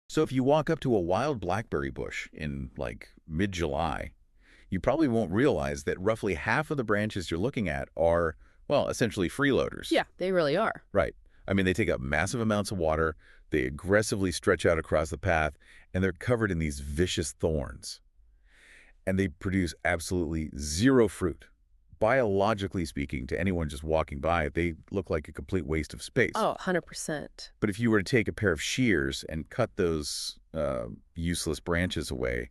So if you walk up to a wild blackberry bush in, like, mid-July, you probably won't realize that roughly half of the branches you're looking at are, well, essentially freeloaders. Yeah, they really are. Right. I mean, they take up massive amounts of water, they aggressively stretch out across the path, and they're covered in these vicious thorns. And they produce absolutely zero fruit. Biologically speaking, to anyone just walking by, they look like a complete waste of space. Oh, 100%. But if you were to take a pair of shears and cut those useless branches away,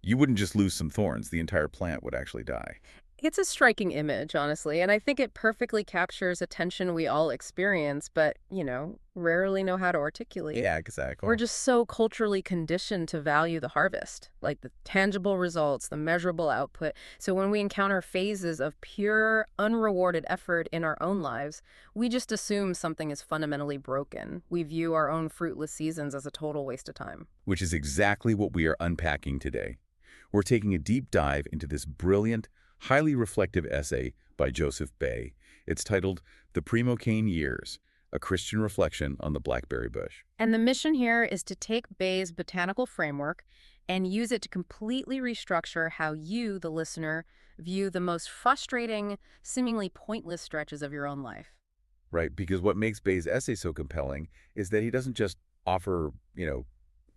you wouldn't just lose some thorns. The entire plant would actually die. It's a striking image, honestly, and I think it perfectly captures a tension we all experience, but, rarely know how to articulate. Yeah, exactly. We're just so culturally conditioned to value the harvest, like the tangible results, the measurable output. So when we encounter phases of pure, unrewarded effort in our own lives, we just assume something is fundamentally broken. We view our own fruitless seasons as a total waste of time. Which is exactly what we are unpacking today. We're taking a deep dive into this brilliant, highly reflective essay by Joseph Bay. It's titled The Primocane Years, a Christian reflection on the blackberry bush. And the mission here is to take Bay's botanical framework and use it to completely restructure how you, the listener, view the most frustrating, seemingly pointless stretches of your own life. Right, because what makes Bay's essay so compelling is that he doesn't just offer,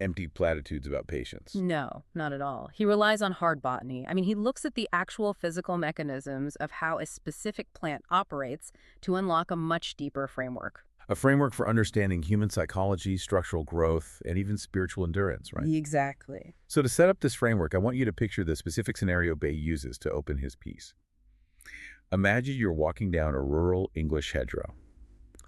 empty platitudes about patience. No, not at all. He relies on hard botany. I mean, he looks at the actual physical mechanisms of how a specific plant operates to unlock a much deeper framework. A framework for understanding human psychology, structural growth, and even spiritual endurance, right? Exactly. So to set up this framework, I want you to picture the specific scenario Bay uses to open his piece. Imagine you're walking down a rural English hedgerow.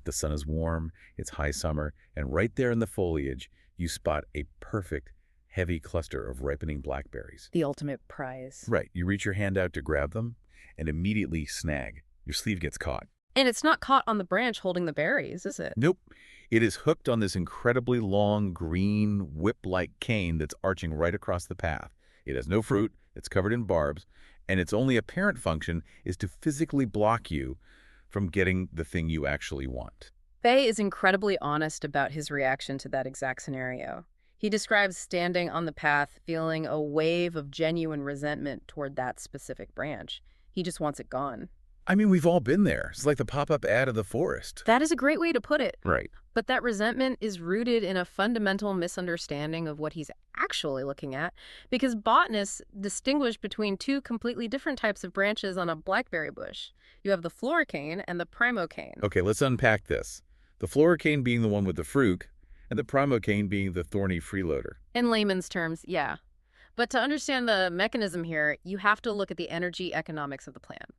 The sun is warm, it's high summer, and right there in the foliage, you spot a perfect, heavy cluster of ripening blackberries. The ultimate prize. Right. You reach your hand out to grab them and immediately snag. Your sleeve gets caught. And it's not caught on the branch holding the berries, is it? Nope. It is hooked on this incredibly long, green, whip-like cane that's arching right across the path. It has no fruit, it's covered in barbs, and its only apparent function is to physically block you from getting the thing you actually want. Bay is incredibly honest about his reaction to that exact scenario. He describes standing on the path, feeling a wave of genuine resentment toward that specific branch. He just wants it gone. I mean, we've all been there. It's like the pop-up ad of the forest. That is a great way to put it. Right. But that resentment is rooted in a fundamental misunderstanding of what he's actually looking at, because botanists distinguish between two completely different types of branches on a blackberry bush. You have the floricane and the primocane. Okay, let's unpack this. The floricane being the one with the fruit, and the primocane being the thorny freeloader. In layman's terms, yeah. But to understand the mechanism here, you have to look at the energy economics of the plant.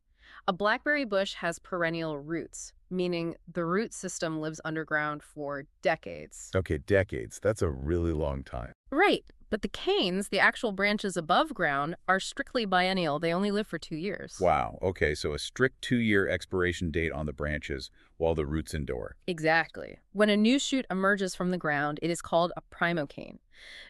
A blackberry bush has perennial roots, meaning the root system lives underground for decades. Okay, decades. That's a really long time. Right, but the canes, the actual branches above ground, are strictly biennial. They only live for 2 years. Wow. Okay, so a strict 2-year expiration date on the branches while the roots endure. Exactly. When a new shoot emerges from the ground, it is called a primocane.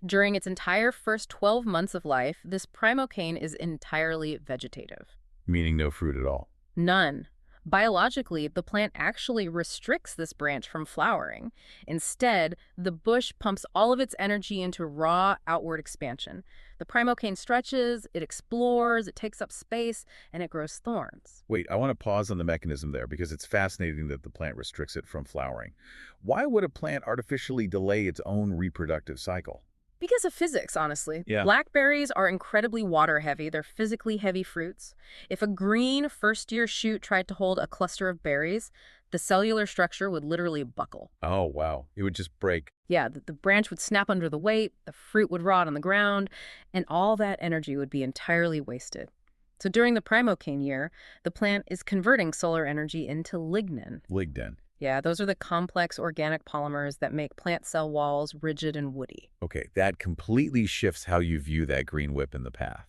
During its entire first 12 months of life, this primocane is entirely vegetative. Meaning no fruit at all. None. Biologically, the plant actually restricts this branch from flowering. Instead, the bush pumps all of its energy into raw outward expansion. The primocane stretches, it explores, it takes up space, and it grows thorns. Wait, I want to pause on the mechanism there because it's fascinating that the plant restricts it from flowering. Why would a plant artificially delay its own reproductive cycle? Because of physics, honestly. Yeah. Blackberries are incredibly water-heavy. They're physically heavy fruits. If a green first-year shoot tried to hold a cluster of berries, the cellular structure would literally buckle. Oh, wow. It would just break. Yeah, the branch would snap under the weight, the fruit would rot on the ground, and all that energy would be entirely wasted. So during the Primocane year, the plant is converting solar energy into lignin. Lignin. Yeah, those are the complex organic polymers that make plant cell walls rigid and woody. Okay, that completely shifts how you view that green whip in the path.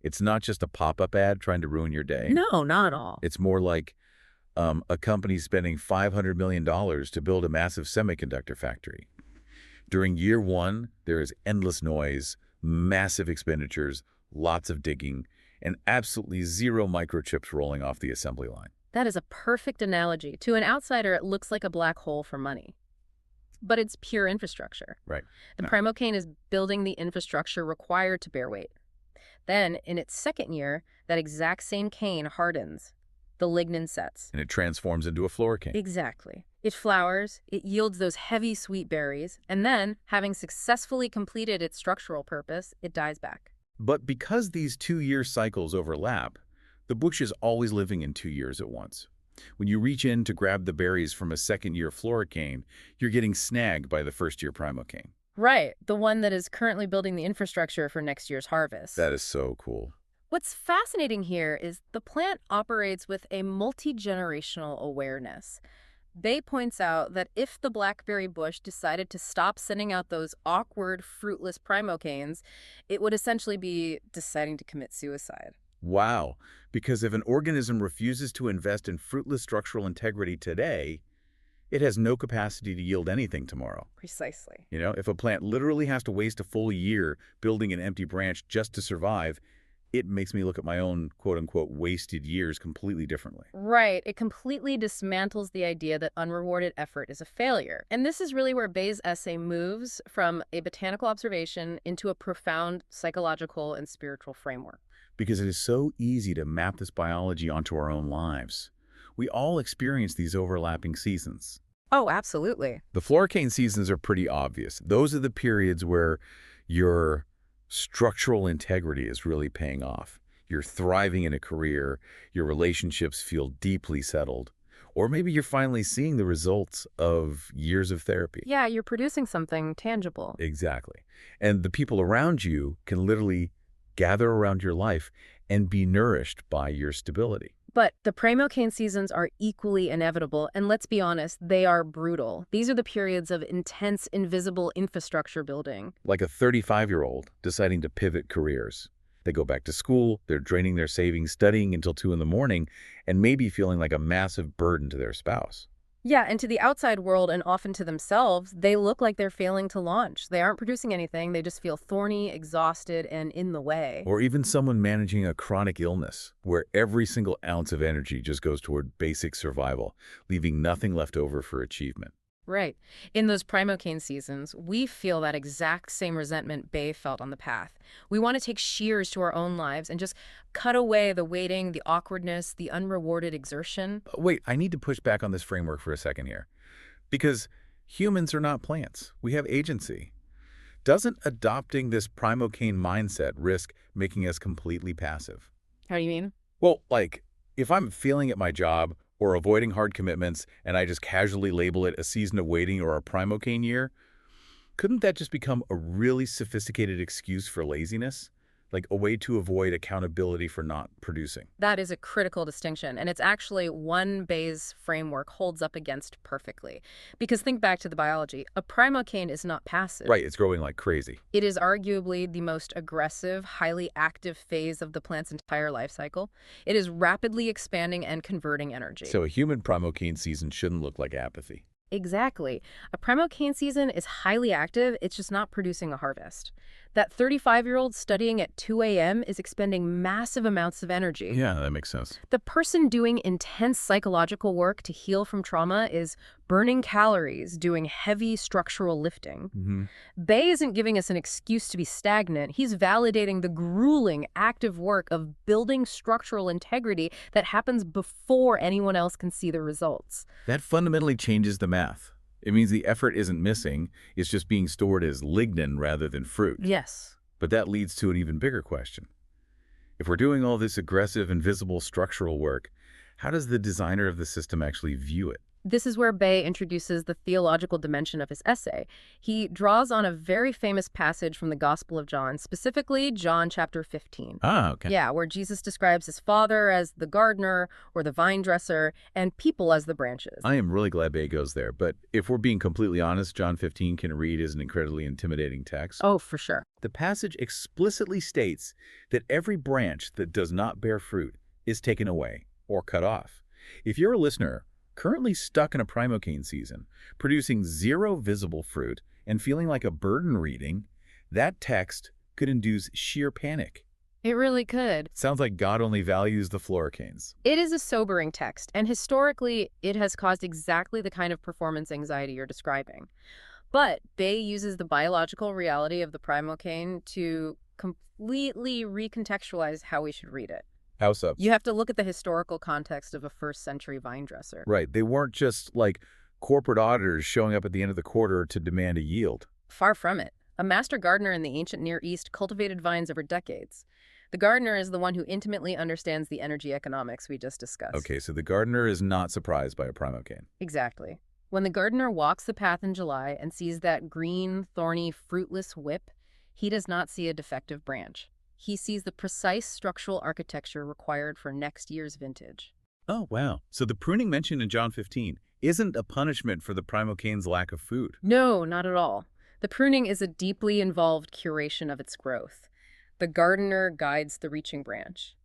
It's not just a pop-up ad trying to ruin your day. No, not at all. It's more like a company spending $500 million to build a massive semiconductor factory. During year one, there is endless noise, massive expenditures, lots of digging, and absolutely zero microchips rolling off the assembly line. That is a perfect analogy. To an outsider, it looks like a black hole for money. But it's pure infrastructure. Right. The No. Primocane is building the infrastructure required to bear weight. Then, in its second year, that exact same cane hardens. The lignin sets. And it transforms into a floricane. Exactly. It flowers, it yields those heavy sweet berries, and then, having successfully completed its structural purpose, it dies back. But because these 2-year cycles overlap, the bush is always living in 2 years at once. When you reach in to grab the berries from a second-year floricane, you're getting snagged by the first-year primocane. Right, the one that is currently building the infrastructure for next year's harvest. That is so cool. What's fascinating here is the plant operates with a multi-generational awareness. Bay points out that if the blackberry bush decided to stop sending out those awkward, fruitless primocanes, it would essentially be deciding to commit suicide. Wow. Because if an organism refuses to invest in fruitless structural integrity today, it has no capacity to yield anything tomorrow. Precisely. You know, if a plant literally has to waste a full year building an empty branch just to survive, it makes me look at my own quote-unquote wasted years completely differently. Right. It completely dismantles the idea that unrewarded effort is a failure. And this is really where Bay's essay moves from a botanical observation into a profound psychological and spiritual framework. Because it is so easy to map this biology onto our own lives. We all experience these overlapping seasons. Oh, absolutely. The floricane seasons are pretty obvious. Those are the periods where your structural integrity is really paying off. You're thriving in a career, your relationships feel deeply settled, or maybe you're finally seeing the results of years of therapy. Yeah, you're producing something tangible. Exactly. And the people around you can literally gather around your life and be nourished by your stability. But the Primocane seasons are equally inevitable, and let's be honest, they are brutal. These are the periods of intense, invisible infrastructure building. Like a 35-year-old deciding to pivot careers. They go back to school, they're draining their savings, studying until 2 in the morning, and maybe feeling like a massive burden to their spouse. Yeah, and to the outside world and often to themselves, they look like they're failing to launch. They aren't producing anything. They just feel thorny, exhausted, and in the way. Or even someone managing a chronic illness, where every single ounce of energy just goes toward basic survival, leaving nothing left over for achievement. Right. In those Primocane seasons, we feel that exact same resentment Bay felt on the path. We want to take shears to our own lives and just cut away the waiting, the awkwardness, the unrewarded exertion. Wait, I need to push back on this framework for a second here. Because humans are not plants. We have agency. Doesn't adopting this primocane mindset risk making us completely passive? How do you mean? Well, like, if I'm failing at my job or avoiding hard commitments and I just casually label it a season of waiting or a primocane year, couldn't that just become a really sophisticated excuse for laziness? Like a way to avoid accountability for not producing? That is a critical distinction, and it's actually one Bayes framework holds up against perfectly. Because think back to the biology. A primocane is not passive. Right, it's growing like crazy. It is arguably the most aggressive, highly active phase of the plant's entire life cycle. It is rapidly expanding and converting energy. So a human primocane season shouldn't look like apathy. Exactly. A primocane season is highly active, it's just not producing a harvest. That 35-year-old studying at 2 a.m. is expending massive amounts of energy. Yeah, that makes sense. The person doing intense psychological work to heal from trauma is burning calories, doing heavy structural lifting. Bay isn't giving us an excuse to be stagnant. He's validating the grueling, active work of building structural integrity that happens before anyone else can see the results. That fundamentally changes the math. It means the effort isn't missing, it's just being stored as lignin rather than fruit. Yes. But that leads to an even bigger question. If we're doing all this aggressive, invisible structural work, how does the designer of the system actually view it? This is where Bay introduces the theological dimension of his essay. He draws on a very famous passage from the Gospel of John, specifically John chapter 15. Ah, okay. Yeah, where Jesus describes his father as the gardener or the vine dresser and people as the branches. I am really glad Bay goes there, but if we're being completely honest, John 15 can read as an incredibly intimidating text. Oh, for sure. The passage explicitly states that every branch that does not bear fruit is taken away or cut off. If you're a listener currently stuck in a primocane season, producing zero visible fruit and feeling like a burden reading, that text could induce sheer panic. It really could. Sounds like God only values the Floricanes. It is a sobering text, and historically, it has caused exactly the kind of performance anxiety you're describing. But Bay uses the biological reality of the Primocane to completely recontextualize how we should read it. How so? You have to look at the historical context of a first-century vine dresser. Right. They weren't just like corporate auditors showing up at the end of the quarter to demand a yield. Far from it. A master gardener in the ancient Near East cultivated vines over decades. The gardener is the one who intimately understands the energy economics we just discussed. Okay, so the gardener is not surprised by a Primocane. Exactly. When the gardener walks the path in July and sees that green, thorny, fruitless whip, he does not see a defective branch. He sees the precise structural architecture required for next year's vintage. Oh, wow. So the pruning mentioned in John 15 isn't a punishment for the Primocane's lack of food. No, not at all. The pruning is a deeply involved curation of its growth. The gardener guides the reaching branch.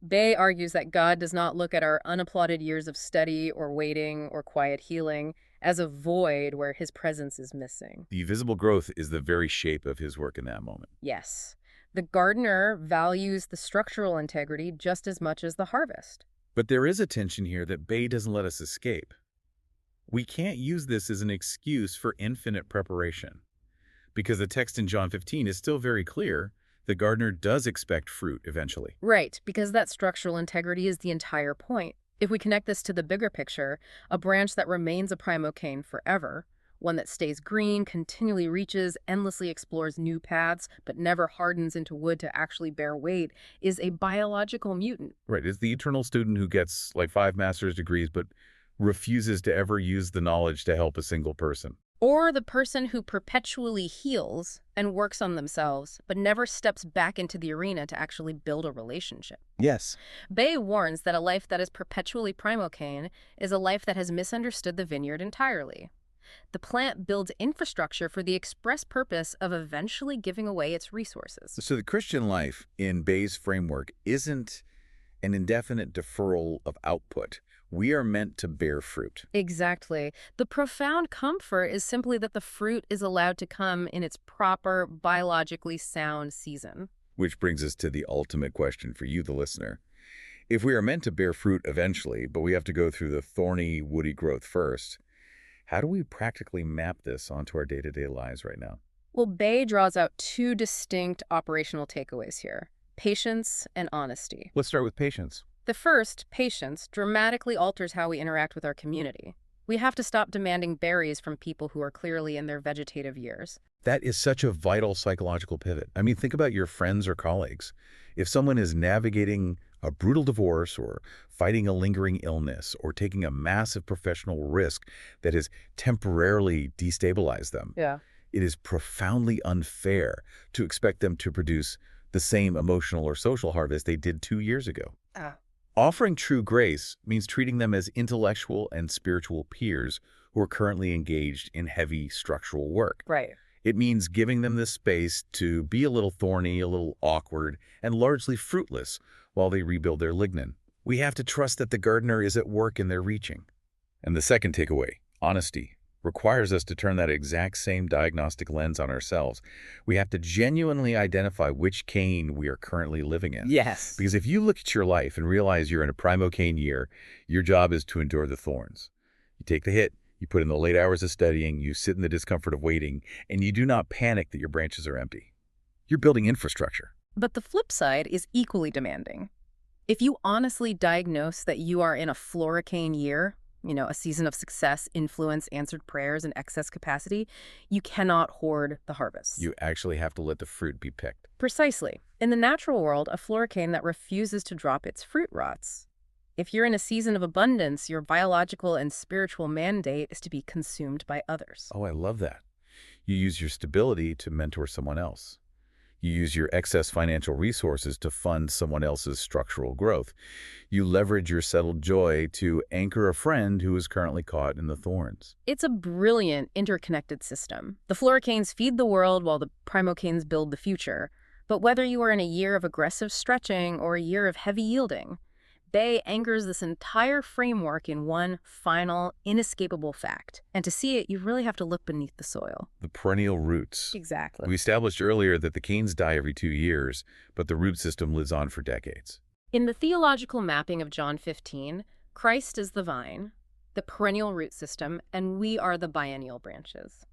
Bay argues that God does not look at our unapplauded years of study or waiting or quiet healing as a void where his presence is missing. The visible growth is the very shape of his work in that moment. Yes, the gardener values the structural integrity just as much as the harvest. But there is a tension here that Bay doesn't let us escape. We can't use this as an excuse for infinite preparation, because the text in John 15 is still very clear. The gardener does expect fruit eventually. Right, because that structural integrity is the entire point. If we connect this to the bigger picture, a branch that remains a primocane forever, one that stays green, continually reaches, endlessly explores new paths, but never hardens into wood to actually bear weight, is a biological mutant. Right, it's the eternal student who gets like 5 master's degrees but refuses to ever use the knowledge to help a single person. Or the person who perpetually heals and works on themselves, but never steps back into the arena to actually build a relationship. Yes. Bay warns that a life that is perpetually primocane is a life that has misunderstood the vineyard entirely. The plant builds infrastructure for the express purpose of eventually giving away its resources. So the Christian life in Bay's framework isn't an indefinite deferral of output. We are meant to bear fruit. Exactly. The profound comfort is simply that the fruit is allowed to come in its proper, biologically sound season. Which brings us to the ultimate question for you, the listener. If we are meant to bear fruit eventually, but we have to go through the thorny, woody growth first, how do we practically map this onto our day-to-day lives right now? Well, Bay draws out 2 distinct operational takeaways here: patience and honesty. Let's start with patience. The first, patience, dramatically alters how we interact with our community. We have to stop demanding berries from people who are clearly in their vegetative years. That is such a vital psychological pivot. I mean, think about your friends or colleagues. If someone is navigating a brutal divorce or fighting a lingering illness or taking a massive professional risk that has temporarily destabilized them, it is profoundly unfair to expect them to produce the same emotional or social harvest they did 2 years ago. Offering true grace means treating them as intellectual and spiritual peers who are currently engaged in heavy structural work. Right. It means giving them the space to be a little thorny, a little awkward, and largely fruitless while they rebuild their lignin. We have to trust that the gardener is at work in their reaching. And the second takeaway, honesty, requires us to turn that exact same diagnostic lens on ourselves. We have to genuinely identify which cane we are currently living in. Yes. Because if you look at your life and realize you're in a Primocane year, your job is to endure the thorns. You take the hit, you put in the late hours of studying, you sit in the discomfort of waiting, and you do not panic that your branches are empty. You're building infrastructure. But the flip side is equally demanding. If you honestly diagnose that you are in a Floricane year, a season of success, influence, answered prayers, and excess capacity, you cannot hoard the harvest. You actually have to let the fruit be picked. Precisely. In the natural world, a Floricane that refuses to drop its fruit rots. If you're in a season of abundance, your biological and spiritual mandate is to be consumed by others. Oh, I love that. You use your stability to mentor someone else. You use your excess financial resources to fund someone else's structural growth. You leverage your settled joy to anchor a friend who is currently caught in the thorns. It's a brilliant, interconnected system. The Floricanes feed the world while the Primocanes build the future. But whether you are in a year of aggressive stretching or a year of heavy yielding, bay anchors this entire framework in one final, inescapable fact. And to see it, you really have to look beneath the soil. The perennial roots. Exactly. We established earlier that the canes die every 2 years, but the root system lives on for decades. In the theological mapping of John 15, Christ is the vine, the perennial root system, and we are the biennial branches.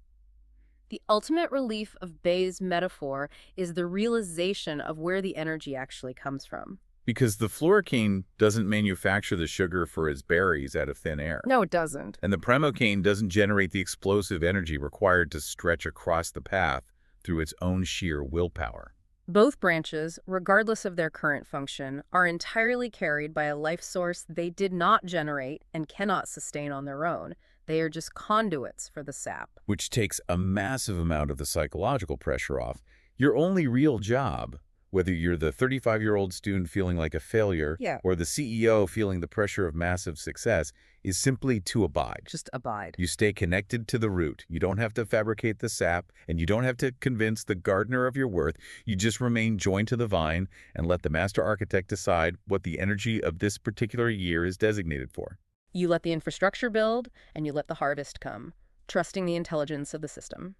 The ultimate relief of Bay's metaphor is the realization of where the energy actually comes from. Because the floricane doesn't manufacture the sugar for its berries out of thin air. No, it doesn't. And the primocane doesn't generate the explosive energy required to stretch across the path through its own sheer willpower. Both branches, regardless of their current function, are entirely carried by a life source they did not generate and cannot sustain on their own. They are just conduits for the sap. Which takes a massive amount of the psychological pressure off. Your only real job, whether you're the 35-year-old student feeling like a failure or the CEO feeling the pressure of massive success, is simply to abide. Just abide. You stay connected to the root. You don't have to fabricate the sap, and you don't have to convince the gardener of your worth. You just remain joined to the vine and let the master architect decide what the energy of this particular year is designated for. You let the infrastructure build, and you let the harvest come, trusting the intelligence of the system.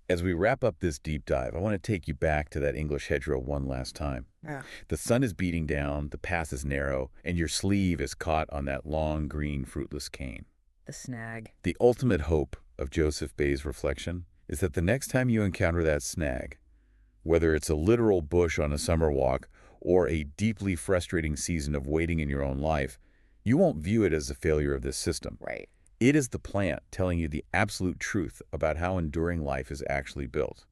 As we wrap up this deep dive, I want to take you back to that English hedgerow one last time. The sun is beating down, the path is narrow, and your sleeve is caught on that long, green, fruitless cane. The snag. The ultimate hope of Joseph Bay's reflection is that the next time you encounter that snag, whether it's a literal bush on a summer walk or a deeply frustrating season of waiting in your own life, you won't view it as a failure of this system. Right. It is the plant telling you the absolute truth about how enduring life is actually built.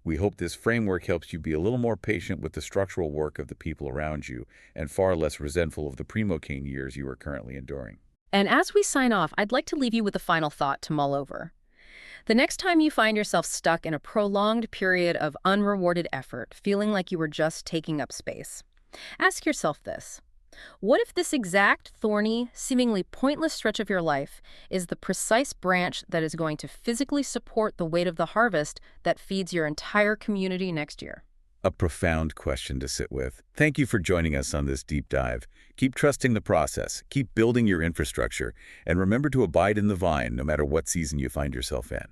We hope this framework helps you be a little more patient with the structural work of the people around you and far less resentful of the Primocane years you are currently enduring. And as we sign off, I'd like to leave you with a final thought to mull over. The next time you find yourself stuck in a prolonged period of unrewarded effort, feeling like you were just taking up space, ask yourself this. What if this exact, thorny, seemingly pointless stretch of your life is the precise branch that is going to physically support the weight of the harvest that feeds your entire community next year? A profound question to sit with. Thank you for joining us on this deep dive. Keep trusting the process, keep building your infrastructure, and remember to abide in the vine no matter what season you find yourself in.